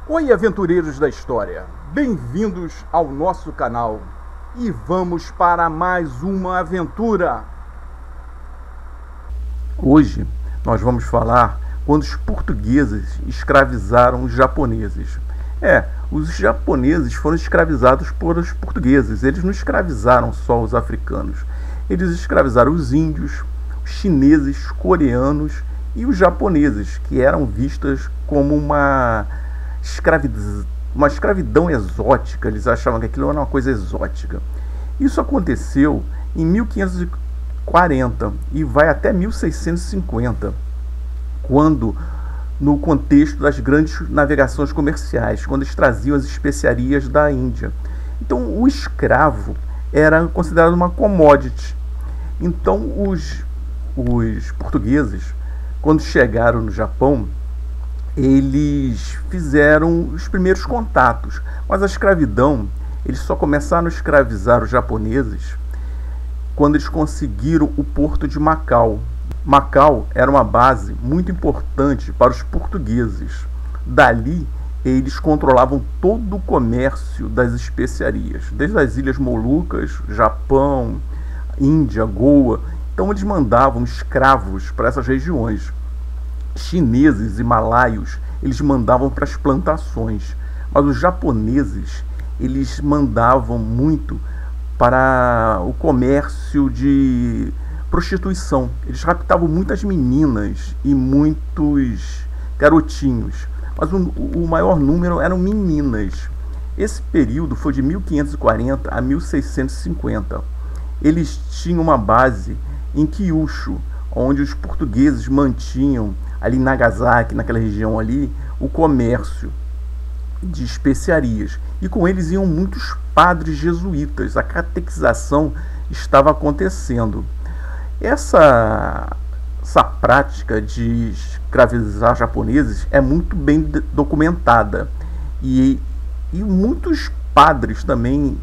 Oi, aventureiros da história! Bem-vindos ao nosso canal e vamos para mais uma aventura! Hoje nós vamos falar quando os portugueses escravizaram os japoneses. Os japoneses foram escravizados por os portugueses. Eles não escravizaram só os africanos. Eles escravizaram os índios, os chineses, coreanos e os japoneses, que eram vistas como uma escravidão exótica. Eles achavam que aquilo era uma coisa exótica. Isso aconteceu em 1540 e vai até 1650, quando, no contexto das grandes navegações comerciais, quando eles traziam as especiarias da Índia. Então o escravo era considerado uma commodity. Então os portugueses, quando chegaram no Japão, eles fizeram os primeiros contatos, mas a escravidão, eles só começaram a escravizar os japoneses quando eles conseguiram o porto de Macau. Macau era uma base muito importante para os portugueses. Dali, eles controlavam todo o comércio das especiarias, desde as Ilhas Molucas, Japão, Índia, Goa. Então eles mandavam escravos para essas regiões. Chineses e malaios, eles mandavam para as plantações, mas os japoneses, eles mandavam muito para o comércio de prostituição. Eles raptavam muitas meninas e muitos garotinhos, mas o maior número eram meninas. Esse período foi de 1540 a 1650. Eles tinham uma base em Kyushu, onde os portugueses mantinham ali em Nagasaki, naquela região ali, o comércio de especiarias. E com eles iam muitos padres jesuítas. A catequização estava acontecendo. Essa prática de escravizar japoneses é muito bem documentada. E muitos padres também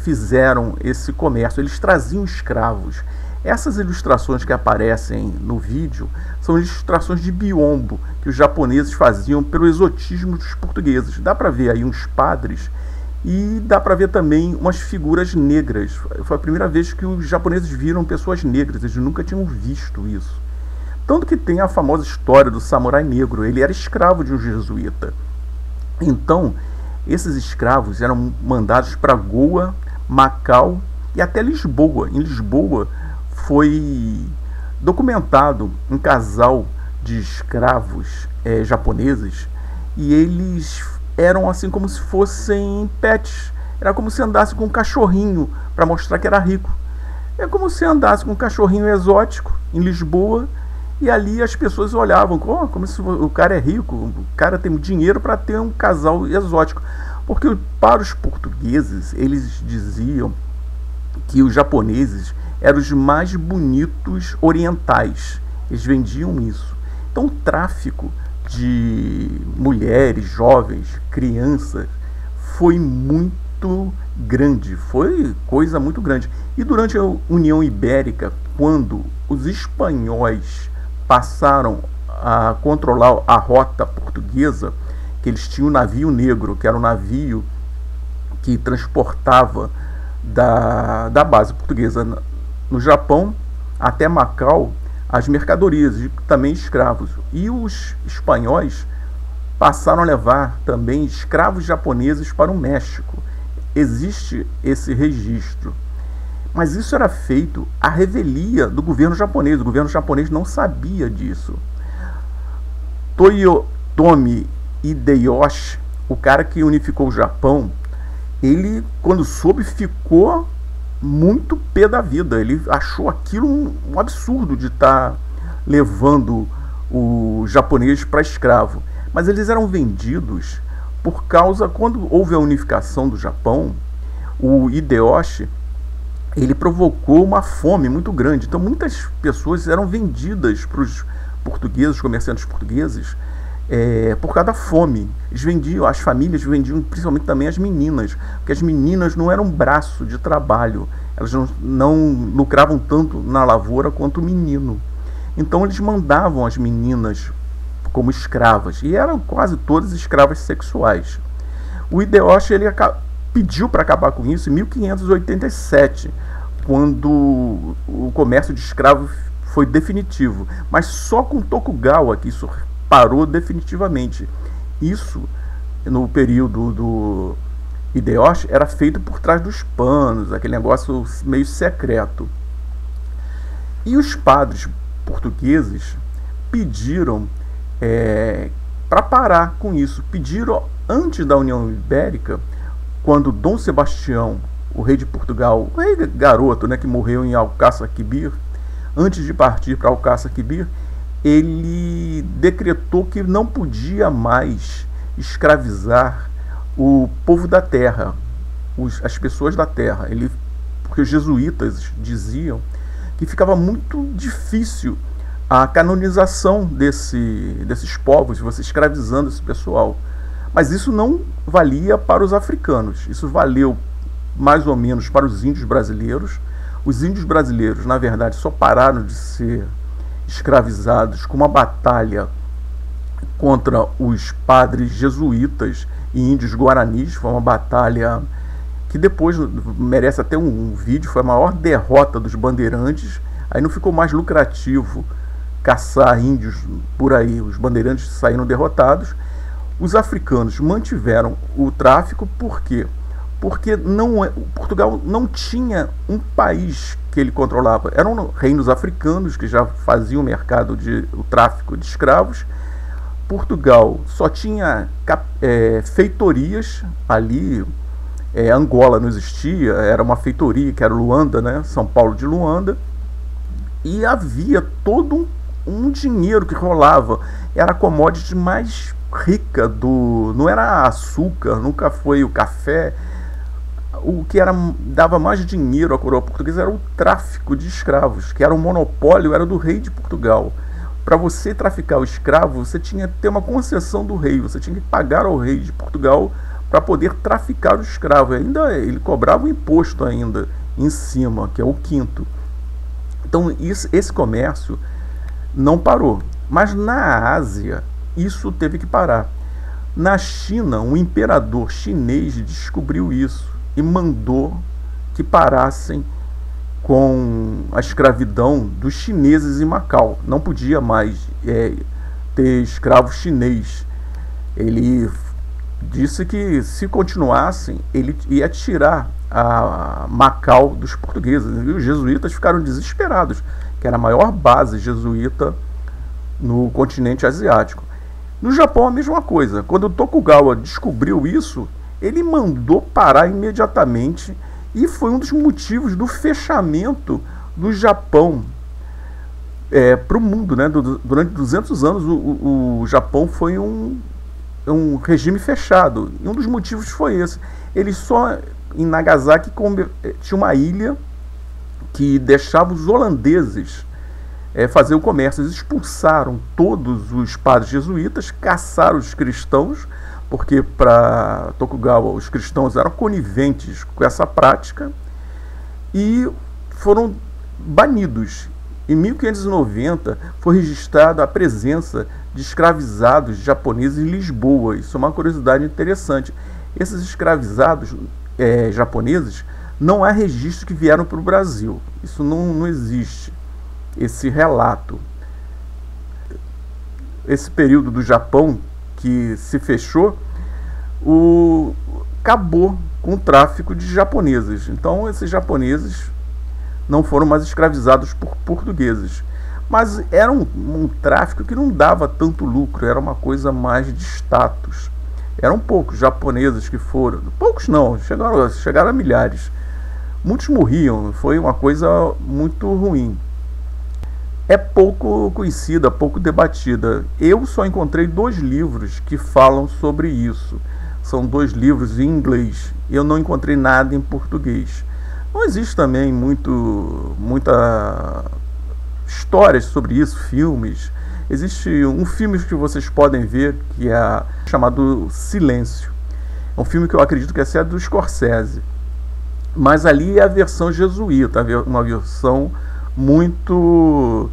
fizeram esse comércio. Eles traziam escravos. Essas ilustrações que aparecem no vídeo são ilustrações de biombo que os japoneses faziam pelo exotismo dos portugueses. Dá para ver aí uns padres e dá para ver também umas figuras negras. Foi a primeira vez que os japoneses viram pessoas negras, eles nunca tinham visto isso. Tanto que tem a famosa história do samurai negro. Ele era escravo de um jesuíta. Então, esses escravos eram mandados para Goa, Macau e até Lisboa. Em Lisboa foi documentado um casal de escravos japoneses, e eles eram assim como se fossem pets. Era como se andasse com um cachorrinho para mostrar que era rico. É como se andasse com um cachorrinho exótico em Lisboa, e ali as pessoas olhavam como se o cara é rico, o cara tem dinheiro para ter um casal exótico. Porque para os portugueses, eles diziam que os japoneses eram os mais bonitos orientais. Eles vendiam isso. Então o tráfico de mulheres, jovens, crianças foi muito grande. Foi coisa muito grande. E durante a União Ibérica, quando os espanhóis passaram a controlar a rota portuguesa, que eles tinham o navio negro, que era um navio que transportava da base portuguesa no Japão até Macau as mercadorias e também escravos. E os espanhóis passaram a levar também escravos japoneses para o México. Existe esse registro. Mas isso era feito à revelia do governo japonês. O governo japonês não sabia disso. Toyotomi Hideyoshi, o cara que unificou o Japão, ele, quando soube, ficou muito pé da vida. Ele achou aquilo um absurdo de estar levando os japoneses para escravo. Mas eles eram vendidos por causa, quando houve a unificação do Japão, o Hideyoshi, ele provocou uma fome muito grande. Então muitas pessoas eram vendidas para os portugueses, comerciantes portugueses, por causa da fome. Eles vendiam, as famílias vendiam principalmente também as meninas, porque as meninas não eram braço de trabalho, elas não lucravam tanto na lavoura quanto o menino. Então eles mandavam as meninas como escravas, e eram quase todas escravas sexuais. O Hideyoshi ele pediu para acabar com isso em 1587, quando o comércio de escravos foi definitivo, mas só com Tokugawa que isso parou definitivamente. Isso, no período do Hideyoshi, era feito por trás dos panos, aquele negócio meio secreto. E os padres portugueses pediram para parar com isso. Pediram antes da União Ibérica, quando Dom Sebastião, o rei de Portugal, o rei garoto, né, que morreu em Alcácer Quibir, antes de partir para Alcácer Quibir, ele decretou que não podia mais escravizar o povo da terra, as pessoas da terra. Porque os jesuítas diziam que ficava muito difícil a canonização desses povos, você escravizando esse pessoal. Mas isso não valia para os africanos, isso valeu mais ou menos para os índios brasileiros. Os índios brasileiros, na verdade, só pararam de ser escravizados com uma batalha contra os padres jesuítas e índios guaranis. Foi uma batalha que depois merece até um vídeo, foi a maior derrota dos bandeirantes. Aí não ficou mais lucrativo caçar índios por aí, os bandeirantes saíram derrotados. Os africanos mantiveram o tráfico, por quê? Porque Portugal não tinha um país que ele controlava. Eram reinos africanos que já faziam o tráfico de escravos. Portugal só tinha feitorias ali. Angola não existia, era uma feitoria que era Luanda, né? São Paulo de Luanda. E havia todo um dinheiro que rolava. Era a commodity mais rica não era açúcar, nunca foi o café. O que dava mais dinheiro à coroa portuguesa era o tráfico de escravos, que era um monopólio, era do rei de Portugal. Para você traficar o escravo, você tinha que ter uma concessão do rei, você tinha que pagar ao rei de Portugal para poder traficar o escravo. Ainda ele cobrava o imposto ainda em cima, que é o quinto. Então esse comércio não parou. Mas na Ásia, isso teve que parar. Na China, um imperador chinês descobriu isso e mandou que parassem com a escravidão dos chineses em Macau. Não podia mais ter escravo chinês. Ele disse que se continuassem, ele ia tirar a Macau dos portugueses. E os jesuítas ficaram desesperados, que era a maior base jesuíta no continente asiático. No Japão a mesma coisa. Quando o Tokugawa descobriu isso, ele mandou parar imediatamente e foi um dos motivos do fechamento do Japão para o mundo, né? Durante 200 anos o Japão foi um regime fechado, e um dos motivos foi esse. Eles só, em Nagasaki, tinha uma ilha que deixava os holandeses fazer o comércio. Eles expulsaram todos os padres jesuítas, caçaram os cristãos, porque para Tokugawa os cristãos eram coniventes com essa prática, e foram banidos. Em 1590 foi registrada a presença de escravizados japoneses em Lisboa. Isso é uma curiosidade interessante. Esses escravizados japoneses, não há registro que vieram para o Brasil. Isso não existe, esse relato. Esse período do Japão que se fechou, acabou com o tráfico de japoneses. Então esses japoneses não foram mais escravizados por portugueses. Mas era um tráfico que não dava tanto lucro, era uma coisa mais de status. Eram poucos japoneses que foram, poucos não, chegaram a milhares. Muitos morriam, foi uma coisa muito ruim. É pouco conhecida, pouco debatida. Eu só encontrei 2 livros que falam sobre isso. São 2 livros em inglês. Eu não encontrei nada em português. Não existe também muita histórias sobre isso, filmes. Existe um filme que vocês podem ver, que é chamado Silêncio. É um filme que eu acredito que é do Scorsese. Mas ali é a versão jesuíta, uma versão muito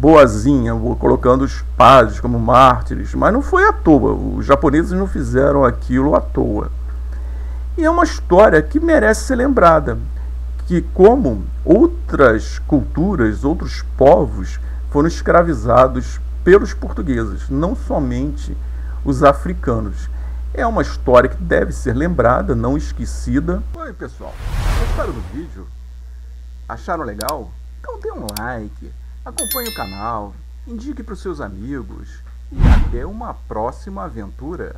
boazinha, colocando os padres como mártires, mas não foi à toa, os japoneses não fizeram aquilo à toa. E é uma história que merece ser lembrada, que como outras culturas, outros povos foram escravizados pelos portugueses, não somente os africanos. É uma história que deve ser lembrada, não esquecida. Oi, pessoal, gostaram do vídeo? Acharam legal? Então dê um like, acompanhe o canal, indique para os seus amigos e até uma próxima aventura.